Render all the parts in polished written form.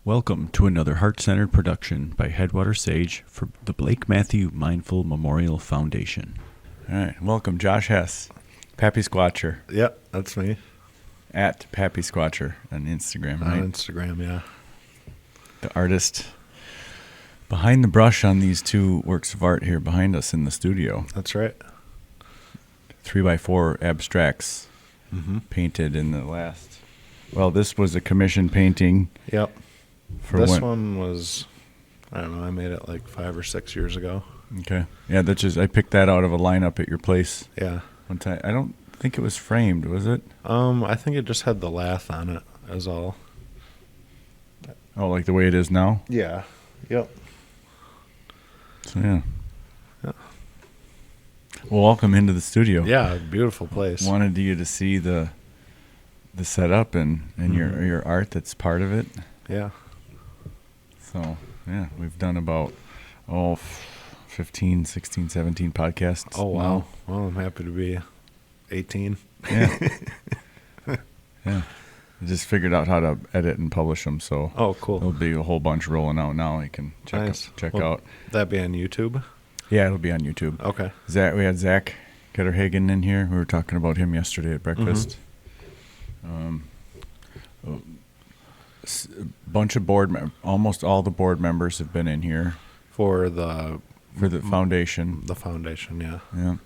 Welcome to another heart-centered production by Headwater Sage for the Blake Matthew Mindful Memorial Foundation. All right, welcome Josh Hess, Pappy Squatcher. Yep, that's me. At Pappy Squatcher on Instagram, right? On Instagram, yeah. The artist behind the brush on these two works of art here behind us in the studio. That's right. 3x4 abstracts painted in the last... Well, this was a commission painting. Yep. This one was, I don't know, I made it like 5 or 6 years ago. Okay. Yeah, that's just, I picked that out of a lineup at your place. Yeah. One time. I don't think it was framed, was it? I think it just had the lath on it, as all. Oh, like the way it is now? Yeah. Yep. So, yeah. Well, welcome into the studio. Yeah, beautiful place. Wanted you to see the setup and your art that's part of it. Yeah. So, yeah, we've done about, 15, 16, 17 podcasts. Oh, wow. Now. Well, I'm happy to be 18. Yeah. Yeah. I just figured out how to edit and publish them, so oh, cool. There'll be a whole bunch rolling out now. You can check out. That be on YouTube? Yeah, it'll be on YouTube. Okay. We had Zach Getterhagen in here. We were talking about him yesterday at breakfast. A bunch of almost all the board members have been in here For the foundation. The foundation, yeah. Yeah,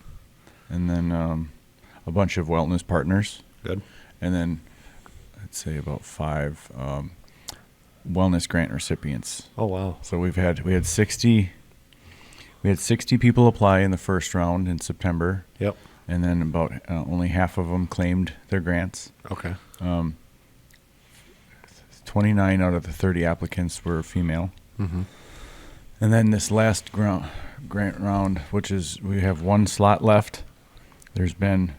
and then a bunch of wellness partners. Good. And then I'd say about 5 wellness grant recipients. Oh, wow. So we had 60 people apply in the first round in September. Yep. And then about only half of them claimed their grants. Okay. 29 out of the 30 applicants were female. Mm-hmm. And then this last grant round, which is we have 1 slot left, there's been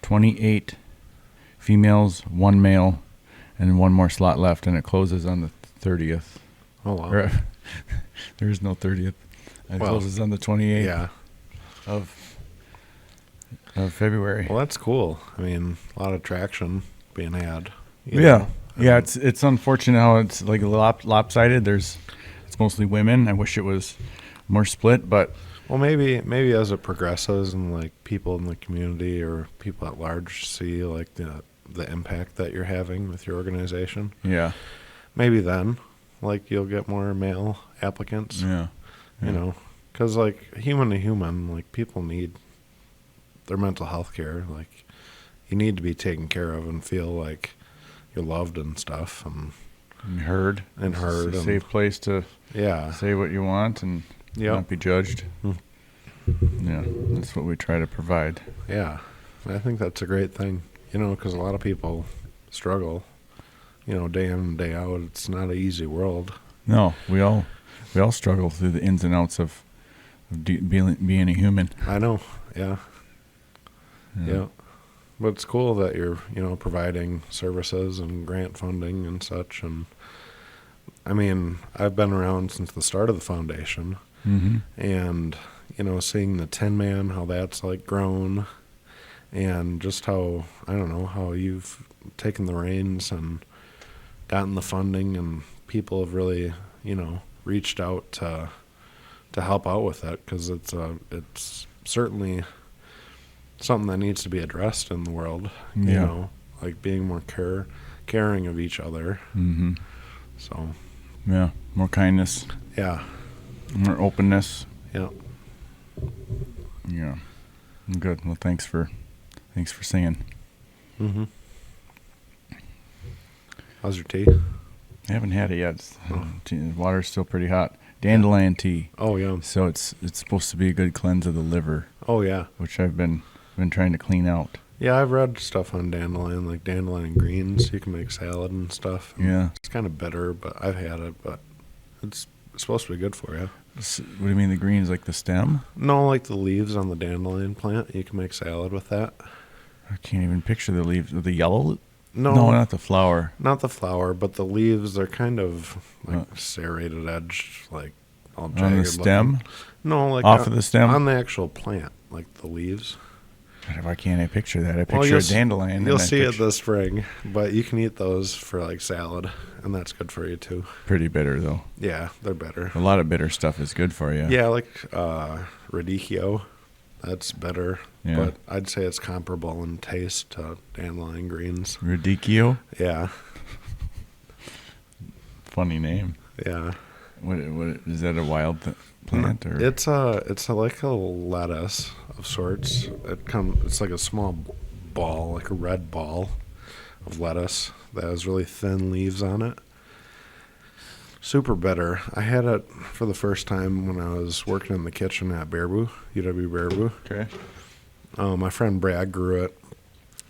28 females, 1 male, and 1 more slot left, and it closes on the 30th. Oh, wow. There is no 30th. It closes on the 28th Yeah. of February. Well, that's cool. I mean, a lot of traction being had. Yeah. Yeah, it's unfortunate how it's like lopsided. It's mostly women. I wish it was more split, but well, maybe as it progresses and like people in the community or people at large see like the impact that you're having with your organization. yeah. Maybe then, like you'll get more male applicants. Yeah. You know, because like human to human, like people need their mental health care. Like you need to be taken care of and feel like you're loved and stuff and heard. And heard. It's a safe place to say what you want and not be judged. Yeah, that's what we try to provide. Yeah, I think that's a great thing, because a lot of people struggle, day in and day out. It's not an easy world. No, we all struggle through the ins and outs of being a human. I know, yeah. But it's cool that you're, providing services and grant funding and such. And I mean, I've been around since the start of the foundation, and seeing the 10-man, how that's like grown, and just how how you've taken the reins and gotten the funding, and people have really reached out to help out with it, because it's certainly something that needs to be addressed in the world. Like being more caring of each other. So yeah, more kindness. Yeah, more openness. Yeah. Good. Well, thanks for singing. How's your tea? I haven't had it yet. The water's still pretty hot. Dandelion tea. Oh, yeah. So it's supposed to be a good cleanse of the liver. Oh, yeah. Which I've been trying to clean out. Yeah, I've read stuff on dandelion, like dandelion greens. You can make salad and stuff. Yeah. It's kind of bitter, but I've had it, but it's supposed to be good for you. What do you mean the greens, like the stem? No, like the leaves on the dandelion plant. You can make salad with that. I can't even picture the leaves. The yellow? No, not the flower. Not the flower, but the leaves. They're kind of like serrated edge, like all jagged. On the stem? Looking. No, like off of the stem? On the actual plant, like the leaves. God, why can't I picture that? I Well, picture a dandelion. You'll and I see it picture- this spring, but you can eat those for like salad, and that's good for you too. Pretty bitter, though. Yeah, they're better. A lot of bitter stuff is good for you. Yeah, like radicchio, that's better. Yeah. But I'd say it's comparable in taste to dandelion greens. Radicchio? Yeah, Funny name. yeah. What is that, a wild plant? Or? It's like a lettuce of sorts. It's like a small ball, like a red ball of lettuce that has really thin leaves on it. Super bitter. I had it for the first time when I was working in the kitchen at UW Baraboo. Okay. My friend Brad grew it,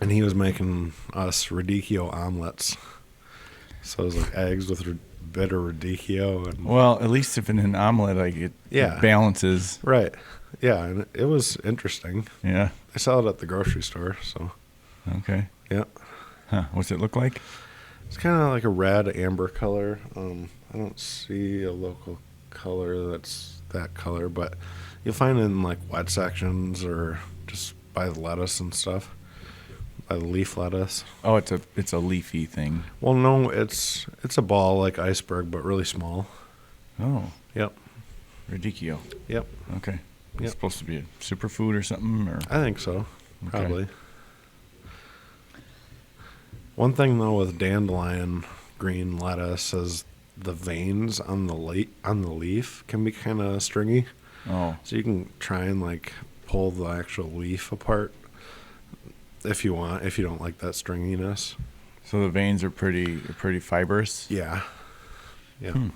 and he was making us radicchio omelets. So it was like eggs with bitter radicchio. And Well, at least if in an omelet, like it balances. right. Yeah, and it was interesting. Yeah. I saw it at the grocery store, so Okay. yeah. Huh. What's it look like? It's kind of like a red amber color. I don't see a local color that's that color, but you'll find it in like wet sections or just by the lettuce and stuff, by the leaf lettuce. Oh, it's a leafy thing. Well, no, it's a ball like iceberg, but really small. Oh, Yep, radicchio. yep. Okay. It's Yep. supposed to be a superfood or something, or I think so, Okay. probably. One thing though with dandelion green lettuce is the veins on the leaf can be kind of stringy. oh, So you can try and like pull the actual leaf apart if you want, if you don't like that stringiness. so the veins are pretty fibrous. Yeah. Yeah. Hmm.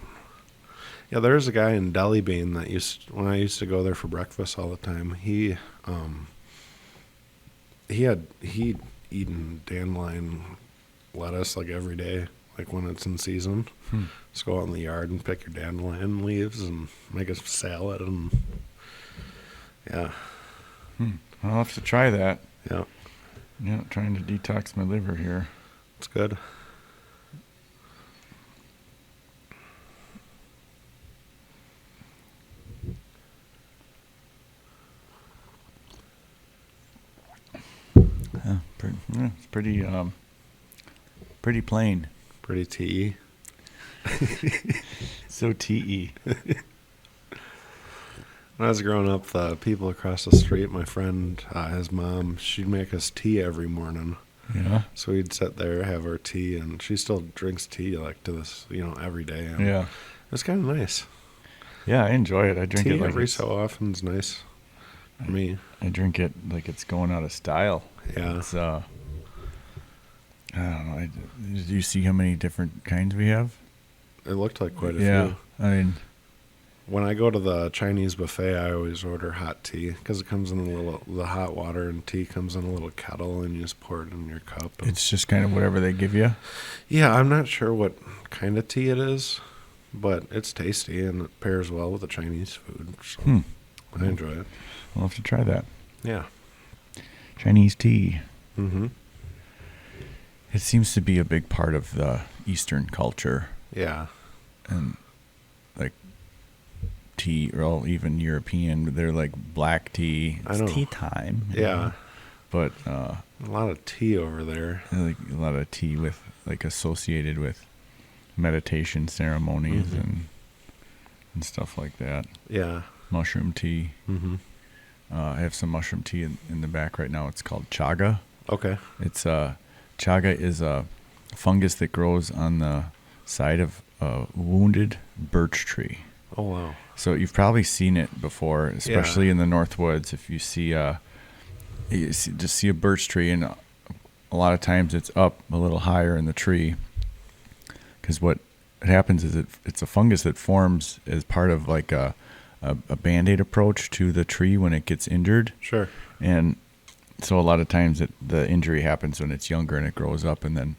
Yeah, there's a guy in Delhi Bean that when I used to go there for breakfast all the time, he'd eaten dandelion lettuce like every day, like when it's in season. Hmm. Just go out in the yard and pick your dandelion leaves and make a salad and yeah. I'll have to try that. Yeah. Yeah, trying to detox my liver here. It's good. It's pretty plain. Pretty tea. So te. When I was growing up, the people across the street, my friend, his mom, she'd make us tea every morning. Yeah. So we'd sit there, have our tea, and she still drinks tea like to this, every day. And Yeah. it's kind of nice. Yeah, I enjoy it. I drink Tea it like every it's, so often is nice for me. I drink it like it's going out of style. Yeah. It's I don't know. Do you see how many different kinds we have? It looked like quite a Yeah. few. I mean, When I go to the Chinese buffet, I always order hot tea because it comes in the hot water and tea comes in a little kettle and you just pour it in your cup. And it's just kind of whatever they give you. yeah, I'm not sure what kind of tea it is, but it's tasty and it pairs well with the Chinese food. So I enjoy it. I'll have to try that. Yeah. Chinese tea. Mm-hmm. It seems to be a big part of the Eastern culture, Yeah. and like tea, or even European. They're like black tea. I It's know. tea time. you Yeah. know? But A lot of tea over there. like a lot of tea with like associated with meditation ceremonies Mhm. and stuff like that. Yeah. Mushroom tea. Mm-hmm. I have some mushroom tea in the back right now. It's called chaga. Okay. It's chaga is a fungus that grows on the side of a wounded birch tree. Oh, wow. So you've probably seen it before, especially in the North Woods. If you see just see a birch tree, and a lot of times it's up a little higher in the tree, because what happens is it's a fungus that forms as part of like a Band-Aid approach to the tree when it gets injured. Sure. And so a lot of times the injury happens when it's younger and it grows up, and then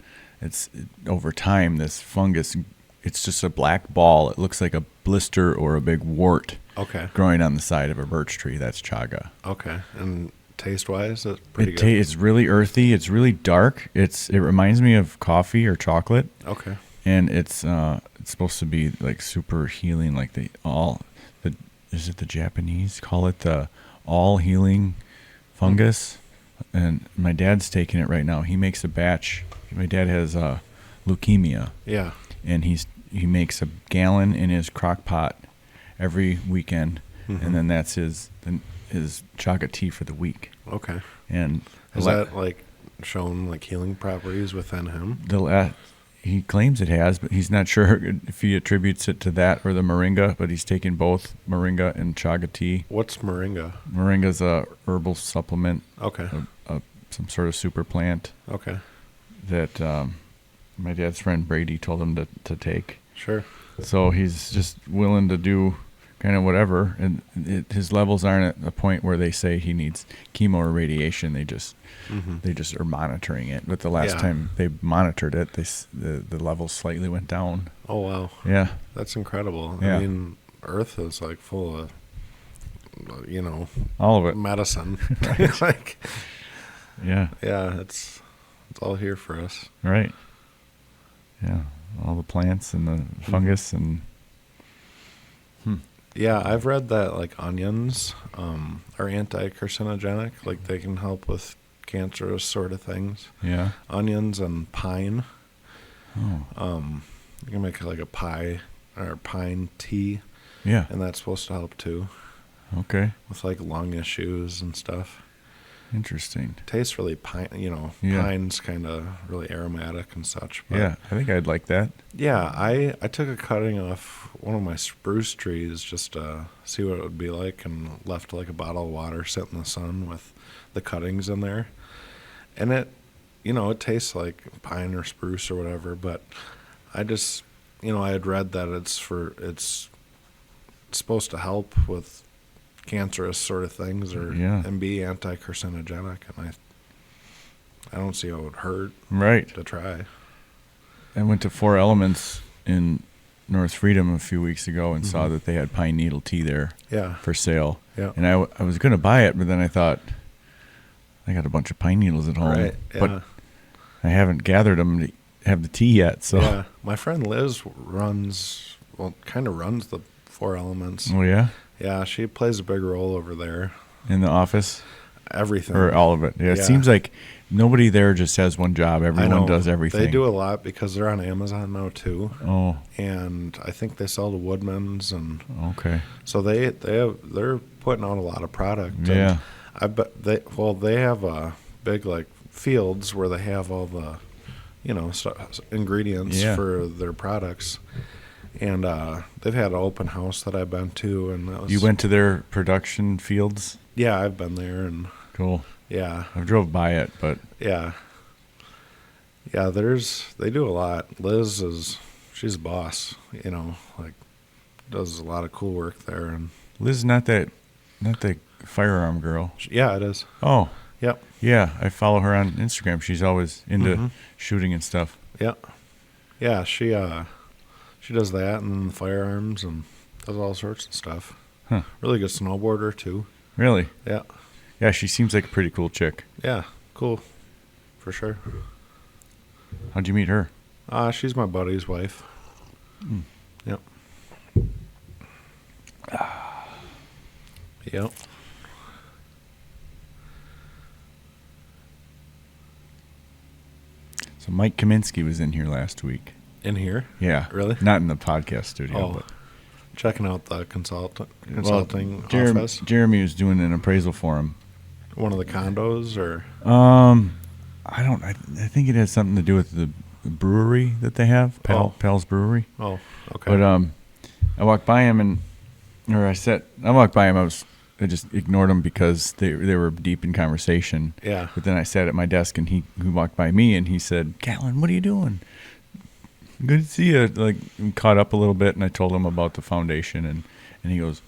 over time this fungus, it's just a black ball. It looks like a blister or a big wart Okay. growing on the side of a birch tree. That's chaga. Okay. And taste-wise, that's pretty good. It's really earthy. It's really dark. It reminds me of coffee or chocolate, Okay. and it's supposed to be like super healing. Like is it the Japanese call it the all healing fungus? and my dad's taking it right now. He makes a batch. My dad has leukemia, Yeah. and he makes a gallon in his crock pot every weekend, Mhm. and then that's his chaga tea for the week. Okay. And Is that like shown like healing properties within him? he claims it has, but he's not sure if he attributes it to that or the moringa. But he's taking both moringa and chaga tea. What's moringa? Moringa's a herbal supplement, Okay. some sort of super plant Okay. that my dad's friend Brady told him to take. Sure. So he's just willing to do kind of whatever, and his levels aren't at a point where they say he needs chemo or radiation. They just are monitoring it. But the last Yeah. time they monitored it, the levels slightly went down. Oh wow. Yeah, That's incredible. Yeah. I mean, Earth is like full of, all of it. medicine. Like, Yeah, yeah, it's all here for us. right. Yeah, all the plants and the fungus and. Yeah, I've read that like onions are anti-carcinogenic. Like they can help with cancerous sort of things. Yeah. Onions and pine. Oh. You can make like a pie or pine tea, Yeah. and that's supposed to help too Okay. with like lung issues and stuff. Interesting. Tastes really pine. Yeah. Pine's kind of really aromatic and such. But Yeah, I think I'd like that. Yeah, I took a cutting off one of my spruce trees just to see what it would be like, and left like a bottle of water sit in the sun with the cuttings in there. And it tastes like pine or spruce or whatever, but I just, I had read that it's supposed to help with cancerous sort of things and be anti-carcinogenic, and I don't see how it would hurt Right. to try. I went to Four Elements in North Freedom a few weeks ago and saw that they had pine needle tea there Yeah. for sale. Yeah. And I was going to buy it, but then I thought, I got a bunch of pine needles at home. Right. Yeah. But I haven't gathered them to have the tea yet. So. Yeah, my friend Liz kind of runs the Four Elements. Oh, yeah? Yeah, she plays a big role over there. In the office? Everything. Or all of it? Yeah, it Yeah. seems like nobody there just has one job. I Everyone know. does everything. They do a lot because they're on Amazon now too, Oh, and I think they sell to Woodman's, and okay. so they're putting out a lot of product. And Yeah. I bet they have big like fields where they have all the ingredients Yeah. for their products. And they've had an open house that I've been to, and that was, You went to their production fields? Yeah, I've been there, and Cool. yeah, I drove by it, but yeah. They do a lot. She's a boss, like does a lot of cool work there, and Liz is not the firearm girl. yeah, it is. Oh, Yep, yeah. I follow her on Instagram. She's always into shooting and stuff. yep, yeah. She does that and firearms and does all sorts of stuff. Huh. Really good snowboarder too. Really? Yeah, Yeah, she seems like a pretty cool chick. yeah, cool, for sure. How'd you meet her? She's my buddy's wife. Yep. Yep. So Mike Kaminsky was in here last week. In here, Yeah. Really? Not in the podcast studio, Oh, but checking out the consulting Jeremy, office. Jeremy was doing an appraisal for him. One of the condos, or I think it has something to do with the brewery that they have, Pal's Brewery. oh, okay. But I walked by him I walked by him. I just ignored him because they were deep in conversation. Yeah. But then I sat at my desk and he walked by me and he said, "Callan, what are you doing? Good to see you." Like, we caught up a little bit, and I told him about the foundation, and he goes,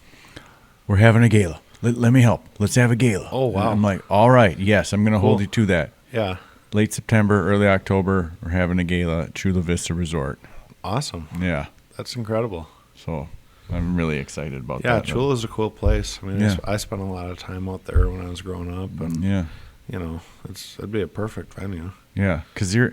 "We're having a gala. Let me help. Let's have a gala." Oh, wow. And I'm like, "All right, yes, I'm going to hold Cool. you to that." Yeah. Late September, early October, we're having a gala at Chula Vista Resort. Awesome. Yeah. That's incredible. So I'm really excited about Yeah, that. Chula's a cool place. I mean, Yeah. I spent a lot of time out there when I was growing up, and Yeah. it'd be a perfect venue. Yeah. Because your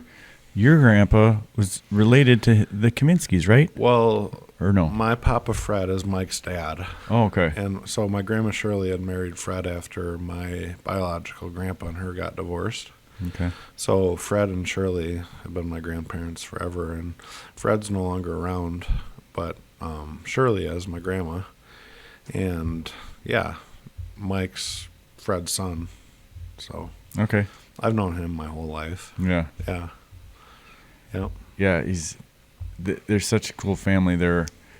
grandpa was related to the Kaminskis, right? Well, or no? My Papa Fred is Mike's dad. Oh, okay. And so my Grandma Shirley had married Fred after my biological grandpa and her got divorced. Okay. So Fred and Shirley have been my grandparents forever, and Fred's no longer around, but Shirley is my grandma. And yeah, Mike's Fred's son. So Okay. I've known him my whole life. Yeah. Yeah. Yep. Yeah. They're such a cool family.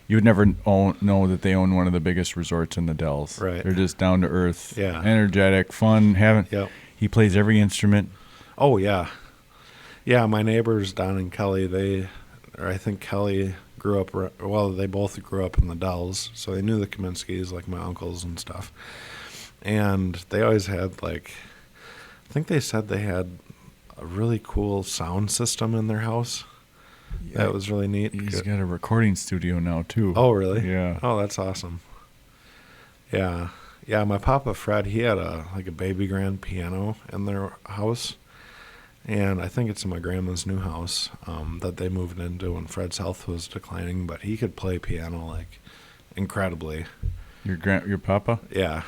You would never know that they own one of the biggest resorts in the Dells. Right. They're just down to earth, Yeah. energetic, fun. Yep. He plays every instrument. Oh yeah. Yeah, my neighbors Don and Kelly, I think Kelly grew up, they both grew up in the Dells, so they knew the Kaminskis, like my uncles and stuff. And they always had, like, I think they said they had a really cool sound system in their house. Yeah. That was really neat. He's got a recording studio now, too. Oh, really? Yeah. Oh, that's awesome. Yeah. Yeah, my Papa Fred, he had a baby grand piano in their house. And I think it's in my grandma's new house that they moved into when Fred's health was declining. But he could play piano, like, incredibly. Your papa? Yeah.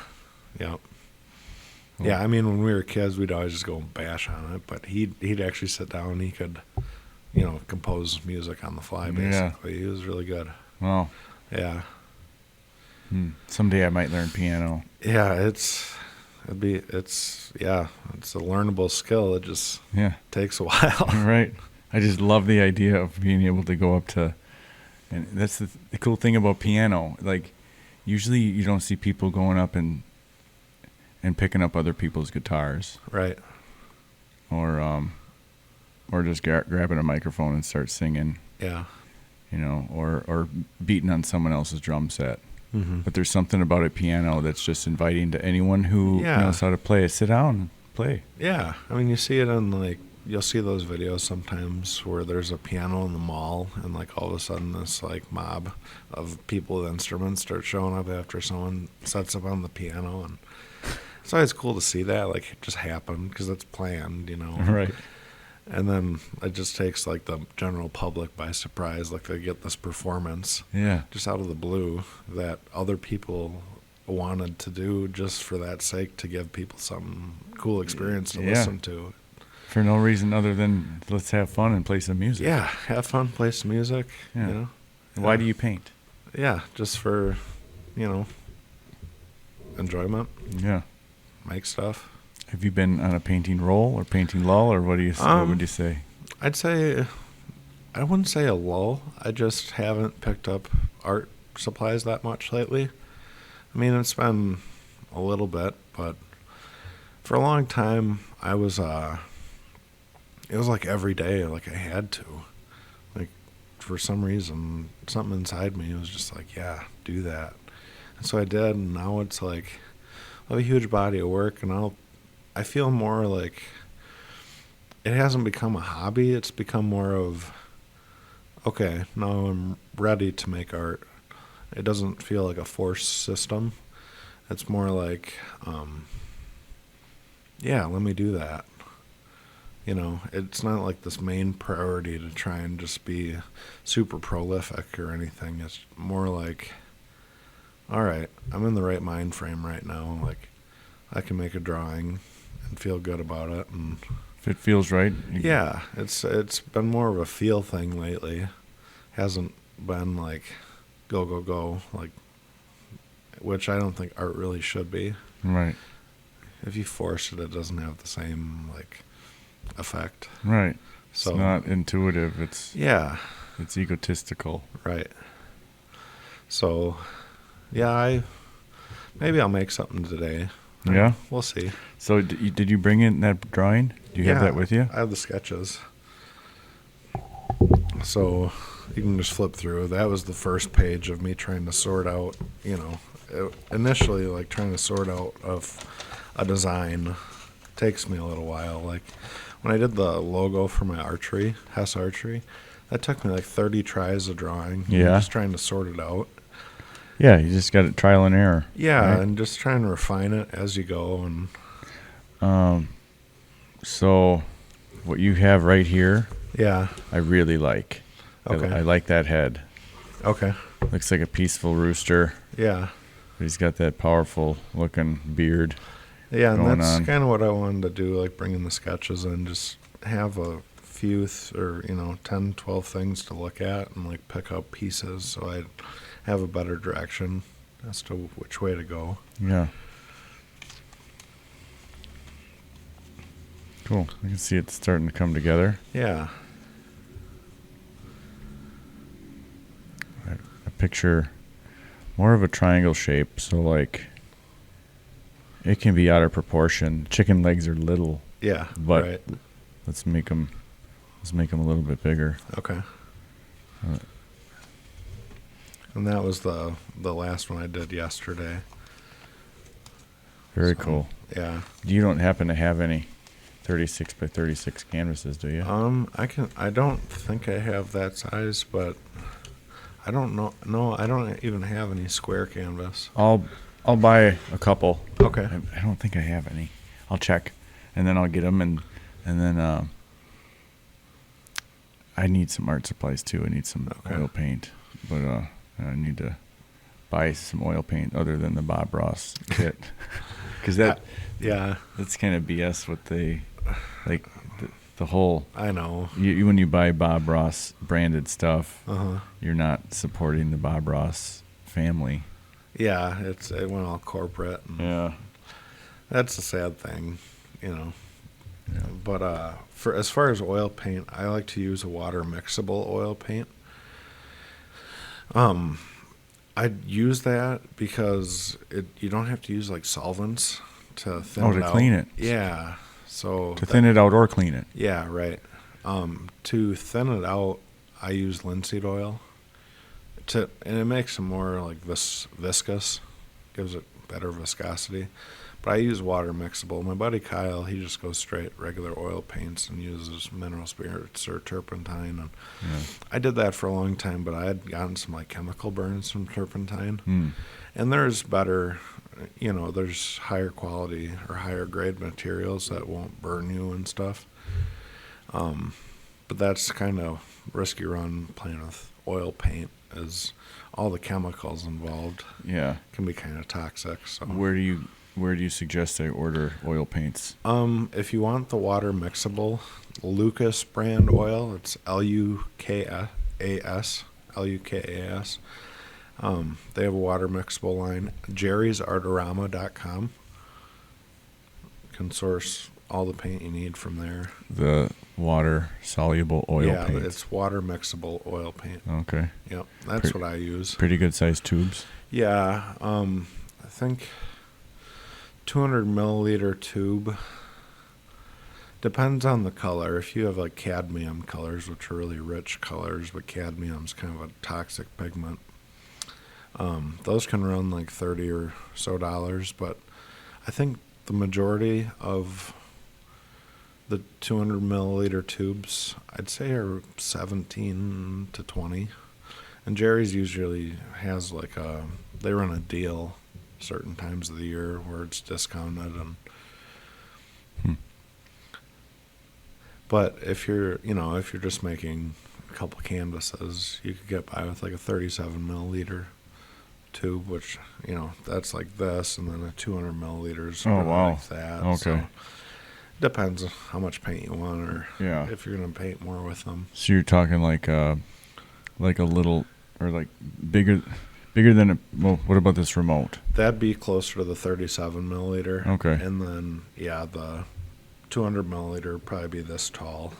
Yep. Yeah, I mean, when we were kids, we'd always just go and bash on it. But he'd actually sit down and he could, compose music on the fly, basically. Yeah. He was really good. Wow. Yeah. Someday I might learn piano. Yeah, it's a learnable skill. It just takes a while. Right. I just love the idea of being able to go up to, and that's the cool thing about piano. Like, usually you don't see people going up and picking up other people's guitars. Right. Or just grabbing a microphone and start singing. Yeah. Or beating on someone else's drum set. Mm-hmm. But there's something about a piano that's just inviting to anyone who knows how to play it. Sit down and play. Yeah. I mean, you see it on, you'll see those videos sometimes where there's a piano in the mall and, all of a sudden this, mob of people with instruments start showing up after someone sets up on the piano. And it's always cool to see that, it just happen because it's planned, Right. And then it just takes, the general public by surprise. They get this performance just out of the blue that other people wanted to do just for that sake, to give people some cool experience to listen to. For no reason other than let's have fun and play some music. Yeah, have fun, play some music, Why do you paint? Yeah, just for, enjoyment. Yeah. Make stuff. Have you been on a painting roll or painting lull, or what would you say? I'd say, I wouldn't say a lull. I just haven't picked up art supplies that much lately. I mean, it's been a little bit, but for a long time, it was every day, I had to. For some reason, something inside me was just do that. And so I did, and now it's I have a huge body of work, and I feel more it hasn't become a hobby. It's become more of, okay, now I'm ready to make art. It doesn't feel like a forced system. It's more let me do that. It's not this main priority to try and just be super prolific or anything. It's more all right, I'm in the right mind frame right now. I can make a drawing and feel good about it, and if it feels right. Yeah, it's been more of a feel thing lately. Hasn't been go, go, go, which I don't think art really should be. Right. If you force it, it doesn't have the same effect. Right. So, it's not intuitive. It's egotistical. Right. So, yeah, maybe I'll make something today. Yeah? We'll see. So did you bring in that drawing? Do you have that with you? I have the sketches. So you can just flip through. That was the first page of me trying to sort out, initially trying to sort out of a design takes me a little while. When I did the logo for my archery, Hess archery, that took me 30 tries of drawing. Yeah. Just trying to sort it out. Yeah, you just got it trial and error. Yeah, right? And just trying to refine it as you go. And so what you have right here, yeah, I really like. Okay. I like that head. Okay. Looks like a peaceful rooster. Yeah. But he's got that powerful looking beard. Yeah, and Going that's on. kind of what I wanted to do, like bringing the sketches in, just have a few or 10, 12 things to look at and like pick up pieces so I have a better direction as to which way to go. Yeah. Cool. I can see it starting to come together. Yeah. I picture more of a triangle shape, so like it can be out of proportion. Chicken legs are little, Yeah. but right. let's make them a little bit bigger. Okay. Uh, And that was the last one I did yesterday. Very So, cool. Yeah. You don't happen to have any 36 by 36 canvases, do you? I don't think I have that size, but I don't know. No, I don't even have any square canvas. I'll buy a couple. Okay. I don't think I have any. I'll check, and then I'll get them, and then I need some art supplies too. I need some oil paint, but I need to buy some oil paint other than the Bob Ross kit, because that's kind of BS. What they like the whole. I know. You when you buy Bob Ross branded stuff, Uh-huh. you're not supporting the Bob Ross family. Yeah, it went all corporate. And Yeah. That's a sad thing, Yeah. But for as far as oil paint, I like to use a water mixable oil paint. I use that because you don't have to use like solvents to thin it out. Oh, to clean it. Yeah. So To thin it out or clean it. Yeah, right. To thin it out, I use linseed oil. And it makes them more like viscous, gives it better viscosity. But I use water mixable. My buddy Kyle, he just goes straight regular oil paints and uses mineral spirits or turpentine. And Yeah. I did that for a long time, but I had gotten some like chemical burns from turpentine. Hmm. And there's better, there's higher quality or higher grade materials that won't burn you and stuff. But that's kind of risky run playing with oil paint, as all the chemicals involved Yeah. can be kind of toxic. So Where do you suggest I order oil paints? if you want the water mixable Lucas brand oil, it's Lukas. They have a water mixable line. jerrysartorama.com. Can source all the paint you need from there. The water soluble oil Yeah, paint. it's water mixable oil paint. Okay. Yep, that's what I use. Pretty good sized tubes. Yeah, I think 200 milliliter tube. Depends on the color. If you have like cadmium colors, which are really rich colors, but cadmium's kind of a toxic pigment, those can run like $30 or so. But I think the majority of the 200 milliliter tubes, I'd say, are 17 to 20. And Jerry's usually has like they run a deal certain times of the year where it's discounted. And but if you're just making a couple canvases, you could get by with like a 37 milliliter tube, which that's like this, and then a 200 milliliters. Oh, wow. Like that. Okay. So depends on how much paint you want, or Yeah. if you're gonna paint more with them. So you're talking like a little, or like bigger than a. Well, what about this remote? That'd be closer to the 37 milliliter. Okay. And then the 200 milliliter would probably be this tall,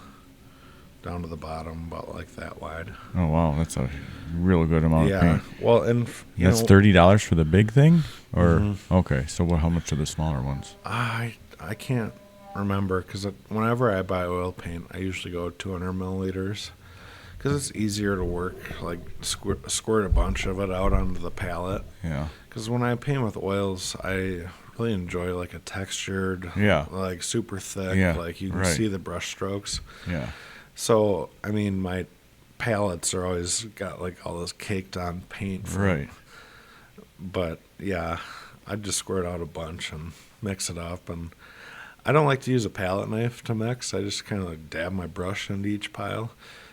down to the bottom, about like that wide. Oh wow, that's a real good amount of paint. Well, and That's $30 for the big thing, or Mhm. okay. So how much are the smaller ones? I can't remember, because whenever I buy oil paint, I usually go 200 milliliters, because it's easier to work, like squirt a bunch of it out onto the palette. Yeah. Because when I paint with oils, I really enjoy like a textured, Yeah. like super thick, Yeah, like you can right. see the brush strokes. Yeah. So, I mean, my palettes are always got like all this caked on paint. Right. But yeah, I just squirt out a bunch and mix it up. And I don't like to use a palette knife to mix. I just kind of like dab my brush into each pile.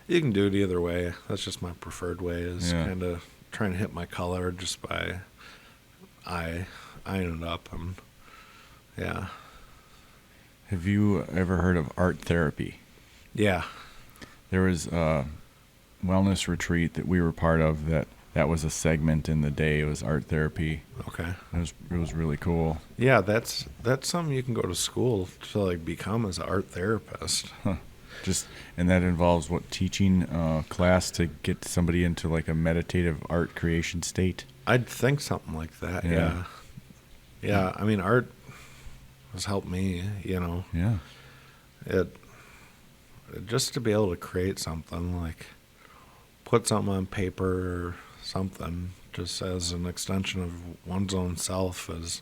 You can do it either way. That's just my preferred way, is Yeah. kind of trying to hit my color just by eyeing it up, and yeah. Have you ever heard of art therapy? Yeah. There was a wellness retreat that we were part of that was a segment in the day. It was art therapy. Okay. It was really cool. Yeah, that's something you can go to school to like become as an art therapist. Huh. And that involves what, teaching class to get somebody into like a meditative art creation state. I'd think something like that. Yeah. Yeah. I mean, art has helped me, Yeah. It just to be able to create something, like put something on paper or something, just as an extension of one's own self, is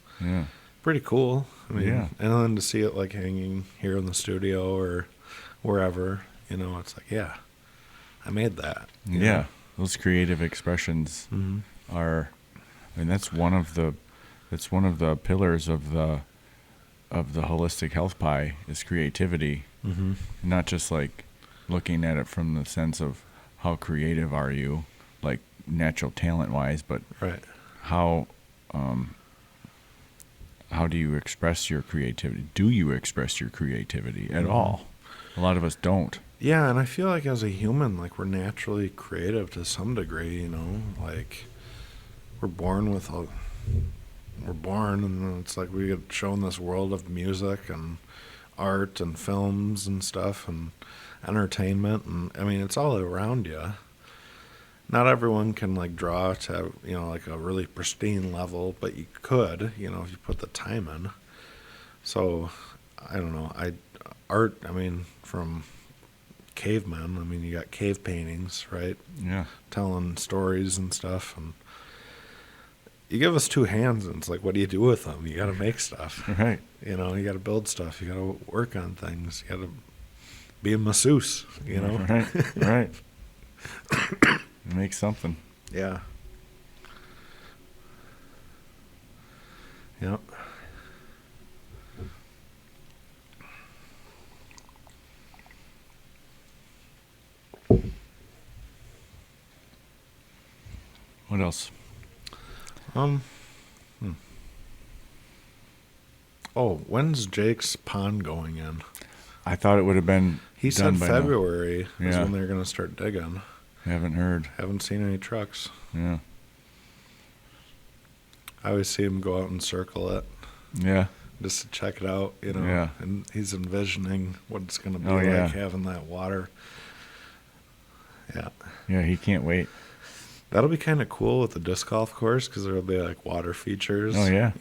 pretty cool. I mean, Yeah. and then to see it like hanging here in the studio or wherever, it's like, yeah, I made that. you Yeah. know? Those creative expressions are, I mean, that's one of the pillars of the holistic health pie is creativity. Mm-hmm. Not just like looking at it from the sense of how creative are you, like natural talent wise, but Right. how do you express your creativity? Do you express your creativity at all? A lot of us don't. Yeah, and I feel like as a human, like we're naturally creative to some degree, like we're born and then it's like we get shown this world of music and art and films and stuff and entertainment, and I mean it's all around you. Not everyone can like draw to like a really pristine level, but you could, if you put the time in. So I don't know. Art, I mean, from cavemen, I mean, you got cave paintings, right? Yeah. Telling stories and stuff, and you give us two hands, and it's like, what do you do with them? You got to make stuff, Right. you got to build stuff. You got to work on things. You got to be a masseuse, Right. Right. Make something. Yeah. Yep. What else? Oh, when's Jake's pond going in? I thought it would have been He done said by now. February is Yeah. when they're going to start digging. Haven't heard. Haven't seen any trucks. Yeah. I always see him go out and circle it Yeah. just to check it out, Yeah. And he's envisioning what it's going to be Oh, like yeah. having that water. Yeah. Yeah, he can't wait. That'll be kind of cool with the disc golf course because there'll be like water features. Oh, yeah.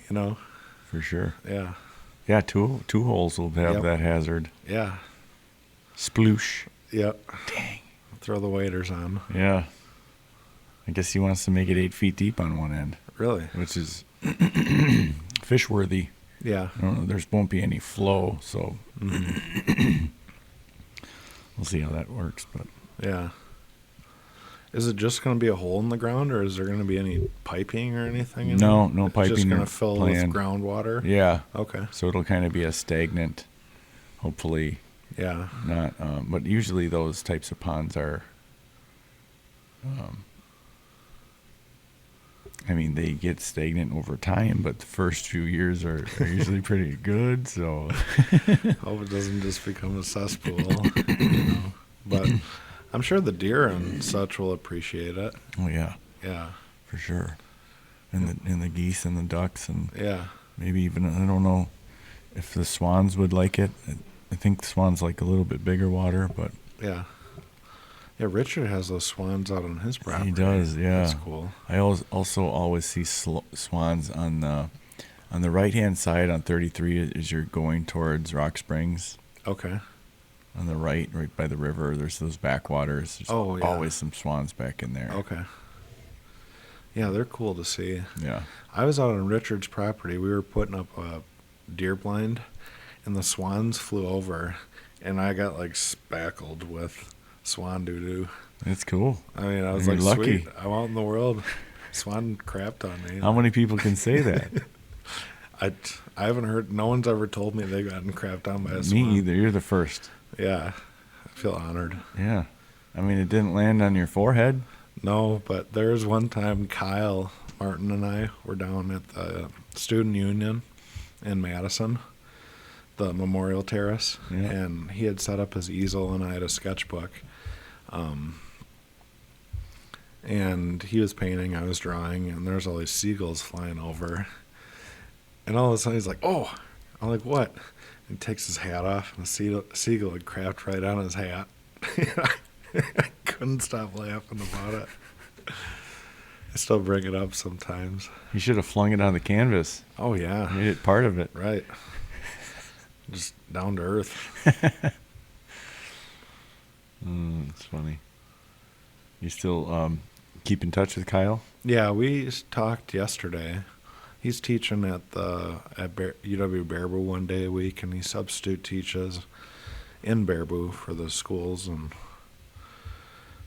For sure. Yeah. Yeah, two holes will have Yep. that hazard. Yeah. Sploosh. Yep. Dang. Throw the waders on. Yeah. I guess he wants to make it 8 feet deep on one end, Really? which is fish worthy. Yeah. I don't know, there won't be any flow, so Mhm. we'll see how that works. But Yeah. Is it just going to be a hole in the ground, or is there going to be any piping or anything? In No, it? no It's piping just going or to fill planned. with groundwater? yeah, Okay. so it'll kind of be a stagnant, hopefully Yeah. not. But usually those types of ponds are, I mean, they get stagnant over time, but the first few years are usually pretty good. So Hope it doesn't just become a cesspool. But I'm sure the deer and such will appreciate it. oh yeah, Yeah. for sure. And the geese and the ducks and Yeah. maybe even, I don't know if the swans would like it. I think swans like a little bit bigger water, but Yeah. Yeah, Richard has those swans out on his property. he does. Yeah, That's cool. I also always see swans on the right hand side on 33 as you're going towards Rock Springs. Okay. On the right by the river, there's those backwaters. There's Oh, yeah. always some swans back in there. Okay. Yeah, they're cool to see. Yeah. I was out on Richard's property. We were putting up a deer blind, and the swans flew over, and I got like spackled with swan doo-doo. It's cool. I mean, I was You're like, lucky. sweet, I'm out in the world. Swan crapped on me. How many people can say that? I haven't heard, no one's ever told me they've gotten crapped on by a swan. Me either. You're the first. Yeah, I feel honored. Yeah. I mean, it didn't land on your forehead. No, but there was one time Kyle Martin and I were down at the Student Union in Madison, the Memorial Terrace, Yeah. and he had set up his easel and I had a sketchbook. And he was painting, I was drawing, and there's all these seagulls flying over. And all of a sudden he's like, "Oh!" I'm like, "What?" And he takes his hat off, and the seagull had crapped right on his hat. I couldn't stop laughing about it. I still bring it up sometimes. You should have flung it on the canvas. Oh, yeah. Made it part of it. Right. Just down to earth. It's funny. You still keep in touch with Kyle? Yeah, we talked yesterday. He's teaching at UW Baraboo one day a week, and he substitute teaches in Baraboo for the schools. And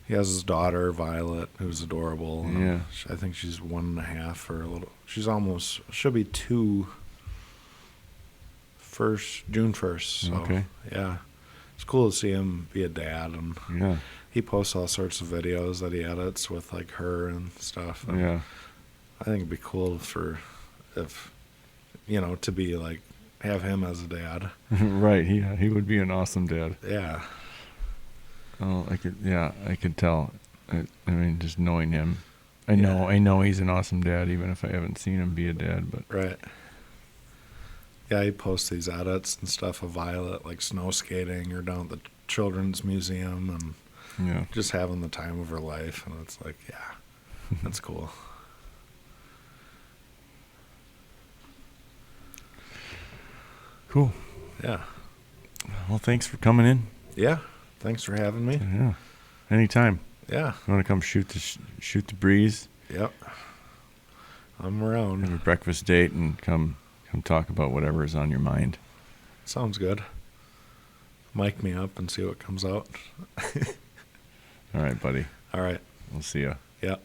he has his daughter Violet, who's adorable. And Yeah. I think she's 1.5 or a little. She'll be 2. June 1st. So, Okay. yeah, it's cool to see him be a dad, and Yeah. he posts all sorts of videos that he edits with like her and stuff. And Yeah. I think it'd be cool to be like have him as a dad. Right. He would be an awesome dad. Yeah, Oh, I could tell. I mean, just knowing him, I know he's an awesome dad, even if I haven't seen him be a dad. But right. Yeah, he posts these edits and stuff of Violet, like snow skating or down at the children's museum, and yeah, just having the time of her life. And it's like, yeah, that's cool. cool. Yeah. Well, thanks for coming in. Yeah. Thanks for having me. Yeah, anytime. Yeah. You want to come shoot the breeze? Yep. I'm Have around. a breakfast date and come talk about whatever is on your mind. Sounds good. Mic me up and see what comes out. All right, buddy. All right. We'll see ya. Yep.